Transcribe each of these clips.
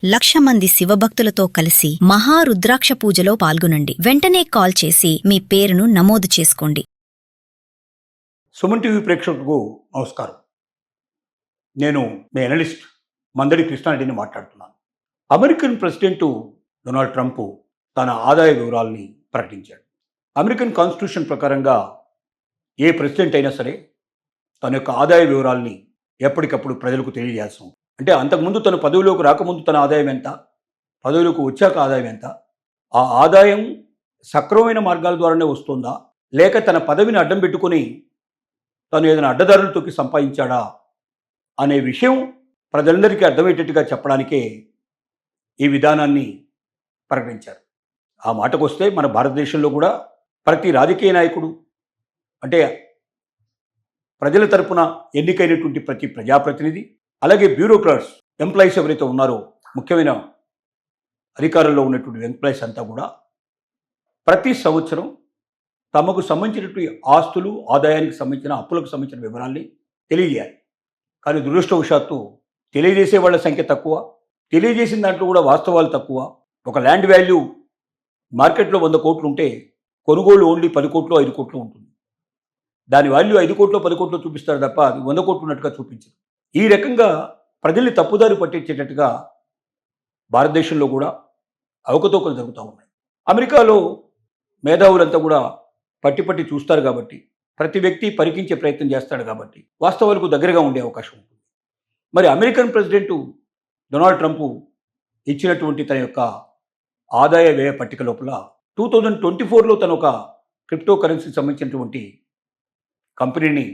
1,00,000 మంది శివభక్తులతో కలిసి మహారుద్రాక్ష పూజలో పాల్గొనండి. వెంటనే కాల్ చేసి మీ పేరును నమోదు చేసుకోండి. సుమన్ టీవీ ప్రేక్షకులకు నమస్కారం. నేను మీ అనలిస్ట్ మందడి కృష్ణారెడ్డిని మాట్లాడుతున్నాను. అమెరికన్ ప్రెసిడెంట్ డొనాల్డ్ ట్రంప్ తన ఆదాయ వివరాల్ని ప్రకటించాడు. అమెరికన్ కాన్స్టిట్యూషన్ ప్రకారంగా ఏ ప్రెసిడెంట్ అయినా సరే తన యొక్క ఆదాయ వివరాల్ని ఎప్పటికప్పుడు ప్రజలకు తెలియజేస్తాం. అంటే అంతకుముందు తన పదవిలోకి రాకముందు తన ఆదాయం ఎంత, పదవిలోకి వచ్చాక ఆదాయం ఎంత, ఆ ఆదాయం సక్రమమైన మార్గాల ద్వారానే వస్తుందా, లేక తన పదవిని అడ్డం పెట్టుకొని తను ఏదైనా అడ్డదారులు తొక్కి సంపాదించాడా అనే విషయం ప్రజలందరికీ అర్థమయ్యేటట్టుగా చెప్పడానికే ఈ విధానాన్ని ప్రకటించారు. ఆ మాటకు వస్తే మన భారతదేశంలో కూడా ప్రతి రాజకీయ నాయకుడు, అంటే ప్రజల తరపున ఎన్నికైనటువంటి ప్రతి ప్రజాప్రతినిధి, అలాగే బ్యూరోక్రాట్స్, ఎంప్లాయీస్ ఎవరైతే ఉన్నారో, ముఖ్యమైన అధికారంలో ఉన్నటువంటి ఎంప్లాయీస్ అంతా కూడా ప్రతి సంవత్సరం తమకు సంబంధించినటువంటి ఆస్తులు, ఆదాయానికి సంబంధించిన అప్పులకు సంబంధించిన వివరాల్ని తెలియజేయాలి. కానీ దురదృష్టవశాత్తు తెలియజేసే వాళ్ళ సంఖ్య తక్కువ, తెలియజేసిన దాంట్లో కూడా వాస్తవాలు తక్కువ. ఒక ల్యాండ్ వాల్యూ మార్కెట్లో 100 కోట్లు ఉంటే కొనుగోలు ఓన్లీ 10 కోట్లు 5 కోట్లు ఉంటుంది. దాని వాల్యూ 5 కోట్లు 10 కోట్లు చూపిస్తారు తప్ప అది 100 కోట్లు ఉన్నట్టుగా చూపించరు. ఈ రకంగా ప్రజల్ని తప్పుదారి పట్టించేటట్టుగా భారతదేశంలో కూడా అవకతవకలు జరుగుతూ ఉన్నాయి. అమెరికాలో మేధావులంతా కూడా పట్టి చూస్తారు కాబట్టి, ప్రతి వ్యక్తి పరికించే ప్రయత్నం చేస్తాడు కాబట్టి వాస్తవాలకు దగ్గరగా ఉండే అవకాశం ఉంటుంది. మరి అమెరికన్ ప్రెసిడెంట్ డొనాల్డ్ ట్రంప్ ఇచ్చినటువంటి తన యొక్క ఆదాయ వ్యయ పట్టిక లోపల 2024లో తను ఒక క్రిప్టో కరెన్సీకి సంబంధించినటువంటి కంపెనీని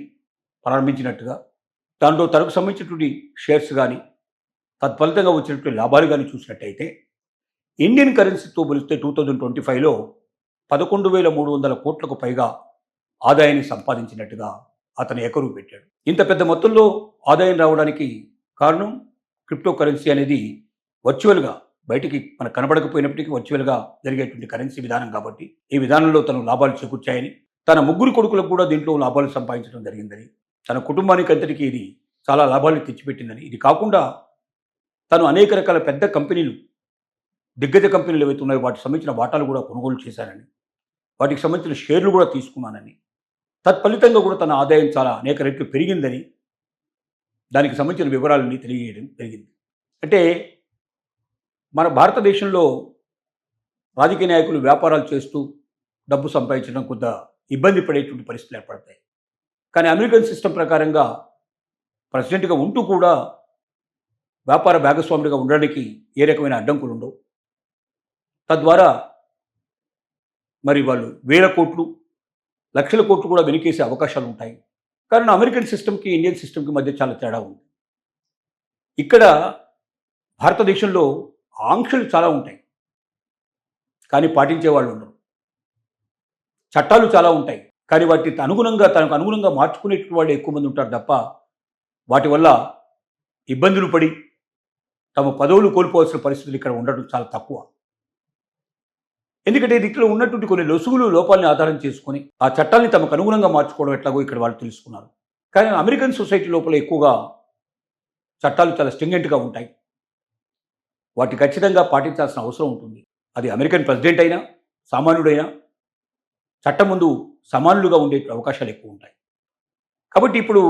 ప్రారంభించినట్టుగా, దాంట్లో తనకు సంబంధించినటువంటి షేర్స్ కానీ తత్ఫలితంగా వచ్చినటువంటి లాభాలు కానీ చూసినట్టయితే ఇండియన్ కరెన్సీతో పోలిస్తే 2025లో 11,300 కోట్లకు పైగా ఆదాయాన్ని సంపాదించినట్టుగా అతను ఎకరువు పెట్టాడు. ఇంత పెద్ద మొత్తంలో ఆదాయం రావడానికి కారణం క్రిప్టో కరెన్సీ అనేది వర్చువల్గా బయటికి మనకు కనబడకపోయినప్పటికీ వర్చువల్గా జరిగేటువంటి కరెన్సీ విధానం కాబట్టి ఈ విధానంలో తను లాభాలు చేకూర్చాయని, తన 3 కొడుకులకు కూడా దీంట్లో లాభాలు సంపాదించడం జరిగిందని, తన కుటుంబానికి అంతటికీ ఇది చాలా లాభాలు తెచ్చిపెట్టిందని, ఇది కాకుండా తను అనేక రకాల పెద్ద కంపెనీలు, దిగ్గజ కంపెనీలు ఏవైతే ఉన్నాయో వాటికి సంబంధించిన వాటాలు కూడా కొనుగోలు చేశానని, వాటికి సంబంధించిన షేర్లు కూడా తీసుకున్నానని, తత్ఫలితంగా కూడా తన ఆదాయం చాలా అనేక రెట్లు పెరిగిందని, దానికి సంబంధించిన వివరాలన్నీ తెలియజేయడం జరిగింది. అంటే మన భారతదేశంలో రాజకీయ నాయకులు వ్యాపారాలు చేస్తూ డబ్బు సంపాదించడం కొంత ఇబ్బంది పడేటువంటి పరిస్థితులు ఏర్పడతాయి. కానీ అమెరికన్ సిస్టమ్ ప్రకారంగా ప్రెసిడెంట్గా ఉంటూ కూడా వ్యాపార భాగస్వాముడిగా ఉండడానికి ఏ రకమైన అడ్డంకులు ఉండవు. తద్వారా మరి వాళ్ళు 1,000 కోట్లు, లక్షల కోట్లు కూడా వెనుకేసే అవకాశాలు ఉంటాయి. కారణం అమెరికన్ సిస్టమ్కి ఇండియన్ సిస్టమ్కి మధ్య చాలా తేడా ఉంది. ఇక్కడ భారతదేశంలో ఆంక్షలు చాలా ఉంటాయి, కానీ పాటించే వాళ్ళు ఉండరు. చట్టాలు చాలా ఉంటాయి, కానీ వాటికి తనకు అనుగుణంగా మార్చుకునేటువంటి వాళ్ళు ఎక్కువ మంది ఉంటారు తప్ప వాటి వల్ల ఇబ్బందులు పడి తమ పదవులు కోల్పోవాల్సిన పరిస్థితులు ఇక్కడ ఉండడం చాలా తక్కువ. ఎందుకంటే దీంట్లో ఉన్నటువంటి కొన్ని లొసుగులు, లోపాలని ఆధారం చేసుకొని ఆ చట్టాన్ని తమకు అనుగుణంగా మార్చుకోవడం ఎట్లాగో ఇక్కడ వాళ్ళు తెలుసుకున్నారు. కానీ అమెరికన్ సొసైటీ లోపల ఎక్కువగా చట్టాలు చాలా స్ట్రింగెంట్గా ఉంటాయి. వాటి ఖచ్చితంగా పాటించాల్సిన అవసరం ఉంటుంది. అది అమెరికన్ ప్రెసిడెంట్ అయినా, సామాన్యుడైనా చట్టం ముందు సమానులుగా ఉండే అవకాశాలు ఎక్కువ ఉంటాయి. కాబట్టి ఇప్పుడు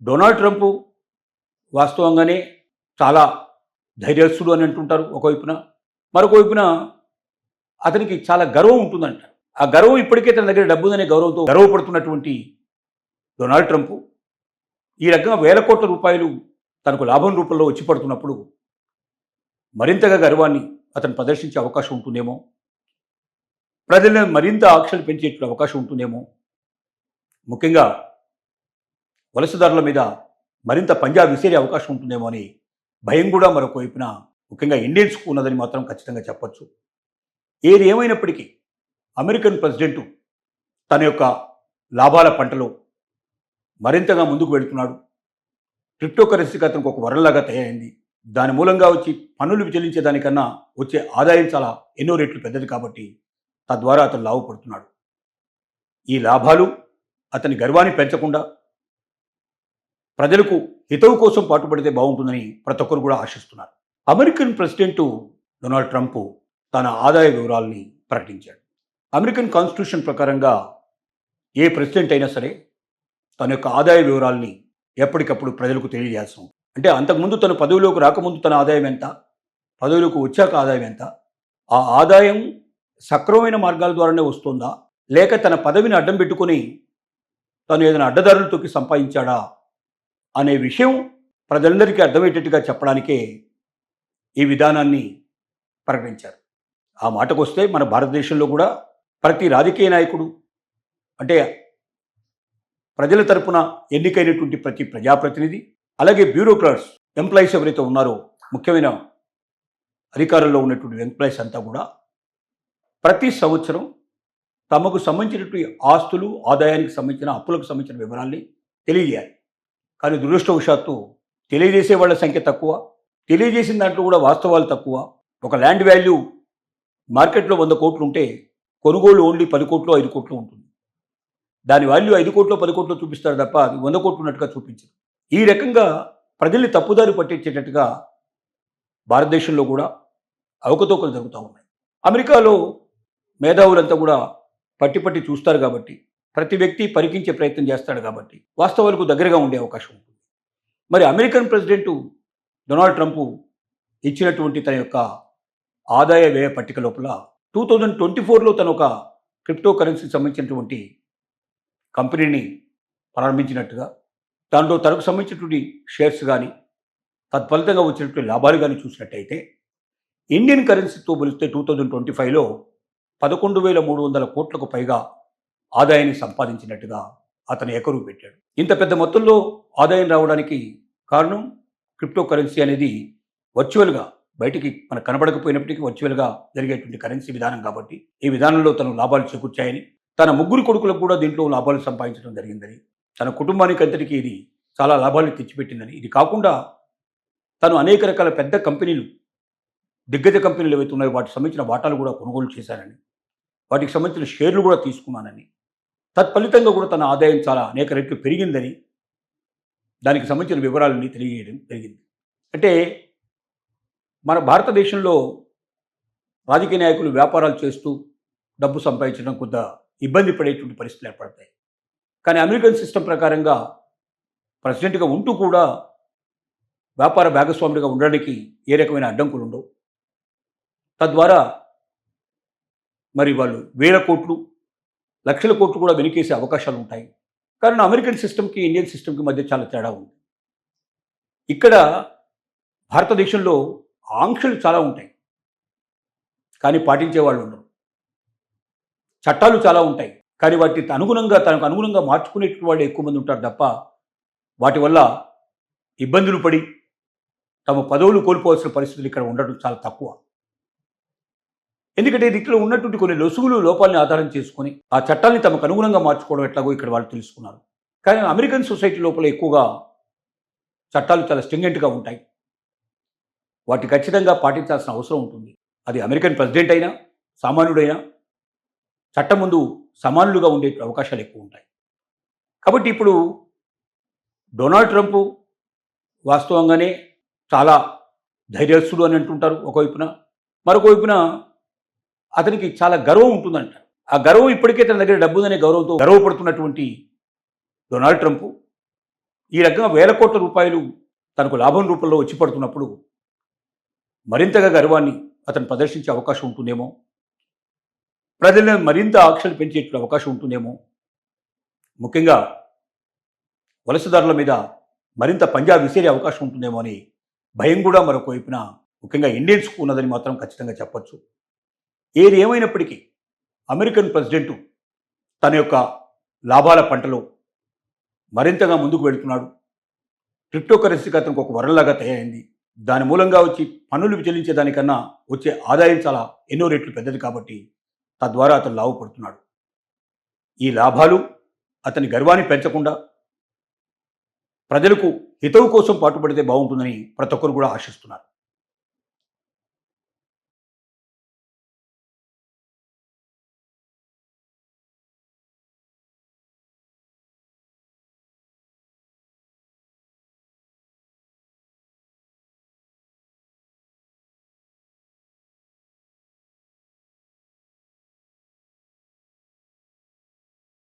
డొనాల్డ్ ట్రంప్ వాస్తవంగానే చాలా ధైర్యస్తుడు అని అంటుంటారు ఒకవైపున, మరొక వైపున అతనికి చాలా గర్వం ఉంటుందంటారు. ఆ గర్వం ఇప్పటికే తన దగ్గర డబ్బు ఉందనే గౌరవంతో గర్వపడుతున్నటువంటి డొనాల్డ్ ట్రంప్ ఈ రకంగా 1,000 కోట్ల రూపాయలు తనకు లాభం రూపంలో వచ్చి పడుతున్నప్పుడు మరింతగా గర్వాన్ని అతను ప్రదర్శించే అవకాశం ఉంటుందేమో, ప్రజలను మరింత ఆంక్షలు పెంచే అవకాశం ఉంటుందేమో, ముఖ్యంగా వలసదారుల మీద మరింత పంజా విసిరే అవకాశం ఉంటుందేమో అని భయం కూడా మరొక వైపున ముఖ్యంగా ఇండియన్స్కు ఉన్నదని మాత్రం ఖచ్చితంగా చెప్పచ్చు. ఏది ఏమైనప్పటికీ అమెరికన్ ప్రెసిడెంట్ తన యొక్క లాభాల పంటలో మరింతగా ముందుకు వెళుతున్నాడు. క్రిప్టో కరెన్సీకి అతనికి ఒక వరంలాగా తయారైంది. దాని మూలంగా వచ్చి పన్నులు చెల్లించేదానికన్నా వచ్చే ఆదాయం చాలా ఎన్నో రెట్లు పెద్దది కాబట్టి తద్వారా అతను లాభపడుతున్నాడు. ఈ లాభాలు అతని గర్వాన్ని పెంచకుండా ప్రజలకు హితవు కోసం పాటుపడితే బాగుంటుందని ప్రతి ఒక్కరు కూడా ఆశిస్తున్నారు. అమెరికన్ ప్రెసిడెంట్ డొనాల్డ్ ట్రంప్ తన ఆదాయ వివరాల్ని ప్రకటించాడు. అమెరికన్ కాన్స్టిట్యూషన్ ప్రకారంగా ఏ ప్రెసిడెంట్ అయినా సరే తన యొక్క ఆదాయ వివరాల్ని ఎప్పటికప్పుడు ప్రజలకు తెలియజేస్తాం. అంటే అంతకుముందు తను పదవిలోకి రాకముందు తన ఆదాయం ఎంత, పదవిలోకి వచ్చాక ఆదాయం ఎంత, ఆ ఆదాయం సక్రమమైన మార్గాల ద్వారానే వస్తుందా, లేక తన పదవిని అడ్డం పెట్టుకుని తను ఏదైనా అడ్డదారులు తొక్కి సంపాదించాడా అనే విషయం ప్రజలందరికీ అర్థమయ్యేటట్టుగా చెప్పడానికే ఈ విధానాన్ని ప్రకటించారు. ఆ మాటకు వస్తే మన భారతదేశంలో కూడా ప్రతి రాజకీయ నాయకుడు, అంటే ప్రజల తరపున ఎన్నికైనటువంటి ప్రతి ప్రజాప్రతినిధి, అలాగే బ్యూరోక్రాట్స్, ఎంప్లాయీస్ ఎవరైతే ఉన్నారో, ముఖ్యమైన అధికారంలో ఉన్నటువంటి ఎంప్లాయీస్ అంతా కూడా ప్రతి సంవత్సరం తమకు సంబంధించినటువంటి ఆస్తులు, ఆదాయానికి సంబంధించిన అప్పులకు సంబంధించిన వివరాల్ని తెలియజేయాలి. కానీ దురదృష్టవశాత్తు తెలియజేసే వాళ్ళ సంఖ్య తక్కువ, తెలియజేసిన దాంట్లో కూడా వాస్తవాలు తక్కువ. ఒక ల్యాండ్ వాల్యూ మార్కెట్లో 100 కోట్లు ఉంటే కొనుగోలు ఓన్లీ 10 కోట్లు 5 కోట్లు ఉంటుంది. దాని వాల్యూ 5 కోట్లు 10 కోట్లు చూపిస్తారు తప్ప అది 100 కోట్లు ఉన్నట్టుగా చూపించరు. ఈ రకంగా ప్రజల్ని తప్పుదారి పట్టించేటట్టుగా భారతదేశంలో కూడా అవకతవకలు జరుగుతూ ఉన్నాయి. అమెరికాలో మేధావులంతా కూడా పట్టి చూస్తారు కాబట్టి, ప్రతి వ్యక్తి పరికించే ప్రయత్నం చేస్తాడు కాబట్టి వాస్తవాలకు దగ్గరగా ఉండే అవకాశం ఉంటుంది. మరి అమెరికన్ ప్రెసిడెంట్ డొనాల్డ్ ట్రంప్ ఇచ్చినటువంటి తన యొక్క ఆదాయ వ్యయ పట్టిక లోపల 2024లో తను ఒక క్రిప్టో కరెన్సీకి సంబంధించినటువంటి కంపెనీని ప్రారంభించినట్టుగా, దాంట్లో తనకు సంబంధించినటువంటి షేర్స్ కానీ తత్ఫలితంగా వచ్చినటువంటి లాభాలు కానీ చూసినట్టయితే ఇండియన్ కరెన్సీతో పోలిస్తే 2025లో 11,300 కోట్లకు పైగా ఆదాయాన్ని సంపాదించినట్టుగా అతను ఎకరువు పెట్టాడు. ఇంత పెద్ద మొత్తంలో ఆదాయం రావడానికి కారణం క్రిప్టో కరెన్సీ అనేది వర్చువల్గా బయటికి మనకు కనబడకపోయినప్పటికీ వర్చువల్గా జరిగేటువంటి కరెన్సీ విధానం కాబట్టి ఈ విధానంలో తను లాభాలు చేకూర్చాయని, తన 3 కొడుకులకు కూడా దీంట్లో లాభాలు సంపాదించడం జరిగిందని, తన కుటుంబానికి అంతటికీ ఇది చాలా లాభాలు తెచ్చిపెట్టిందని, ఇది కాకుండా తను అనేక రకాల పెద్ద కంపెనీలు, దిగ్గజ కంపెనీలు ఏవైతే ఉన్నాయో వాటికి సంబంధించిన వాటాలు కూడా కొనుగోలు చేశానని, వాటికి సంబంధించిన షేర్లు కూడా తీసుకున్నానని, తత్ఫలితంగా కూడా తన ఆదాయం చాలా అనేక రెట్లు పెరిగిందని దానికి సంబంధించిన వివరాలన్నీ తెలియజేయడం జరిగింది. అంటే మన భారతదేశంలో రాజకీయ నాయకులు వ్యాపారాలు చేస్తూ డబ్బు సంపాదించడం కొంత ఇబ్బంది పడేటువంటి పరిస్థితులు ఏర్పడతాయి. కానీ అమెరికన్ సిస్టమ్ ప్రకారంగా ప్రెసిడెంట్గా ఉంటూ కూడా వ్యాపార భాగస్వాముడిగా ఉండడానికి ఏ రకమైన అడ్డంకులు ఉండవు. తద్వారా మరి వాళ్ళు 1000 కోట్లు, లక్షల కోట్లు కూడా వెనుకేసే అవకాశాలు ఉంటాయి. కానీ అమెరికన్ సిస్టమ్కి ఇండియన్ సిస్టమ్కి మధ్య చాలా తేడా ఉంది. ఇక్కడ భారతదేశంలో ఆంక్షలు చాలా ఉంటాయి, కానీ పాటించే వాళ్ళు ఉండరు. చట్టాలు చాలా ఉంటాయి, కానీ వాటికి అనుగుణంగా తనకు అనుగుణంగా మార్చుకునేటువంటి వాళ్ళు ఎక్కువ మంది ఉంటారు తప్ప వాటి వల్ల ఇబ్బందులు పడి తమ పదవులు కోల్పోవాల్సిన పరిస్థితులు ఇక్కడ ఉండడం చాలా తక్కువ. ఎందుకంటే ఇక్కడ ఉన్నటువంటి కొన్ని లొసుగులు, లోపాలని ఆధారం చేసుకొని ఆ చట్టాన్ని తమకు అనుగుణంగా మార్చుకోవడం ఎట్లాగో ఇక్కడ వాళ్ళు తెలుసుకున్నారు. కానీ అమెరికన్ సొసైటీ లోపల ఎక్కువగా చట్టాలు చాలా స్ట్రింగెంట్గా ఉంటాయి. వాటి ఖచ్చితంగా పాటించాల్సిన అవసరం ఉంటుంది. అది అమెరికన్ ప్రెసిడెంట్ అయినా సామాన్యుడైనా చట్టం ముందు సమానులుగా ఉండే అవకాశాలు ఎక్కువ ఉంటాయి. కాబట్టి ఇప్పుడు డొనాల్డ్ ట్రంప్ వాస్తవంగానే చాలా ధైర్యస్తుడు అని అంటుంటారు ఒకవైపున, మరొక వైపున అతనికి చాలా గర్వం ఉంటుందంట. ఆ గర్వం ఇప్పటికే తన దగ్గర డబ్బు ఉందనే గౌరవంతో గర్వపడుతున్నటువంటి డొనాల్డ్ ట్రంప్ ఈ రకంగా 1000 కోట్ల రూపాయలు తనకు లాభం రూపంలో వచ్చి పడుతున్నప్పుడు మరింతగా గర్వాన్ని అతను ప్రదర్శించే అవకాశం ఉంటుందేమో, ప్రజలను మరింత ఆంక్షలు పెంచే అవకాశం ఉంటుందేమో, ముఖ్యంగా వలసదారుల మీద మరింత పంజా విసిరే అవకాశం ఉంటుందేమో అని భయం కూడా మరొక వైపున ముఖ్యంగా ఇండియన్స్కు ఉన్నదని మాత్రం ఖచ్చితంగా చెప్పొచ్చు. ఏది ఏమైనప్పటికీ అమెరికన్ ప్రెసిడెంట్ తన యొక్క లాభాల పంటలో మరింతగా ముందుకు వెళుతున్నాడు. క్రిప్టో కరెన్సీకి అతనికి ఒక వరంలాగా తయారైంది. దాని మూలంగా వచ్చి పన్నులు చెల్లించే దానికన్నా వచ్చే ఆదాయం చాలా ఎన్నో రెట్లు పెద్దది కాబట్టి తద్వారా అతను లాభపడుతున్నాడు. ఈ లాభాలు అతని గర్వాన్ని పెంచకుండా ప్రజలకు హితవు కోసం పాటుపడితే బాగుంటుందని ప్రతి ఒక్కరు కూడా ఆశిస్తున్నారు.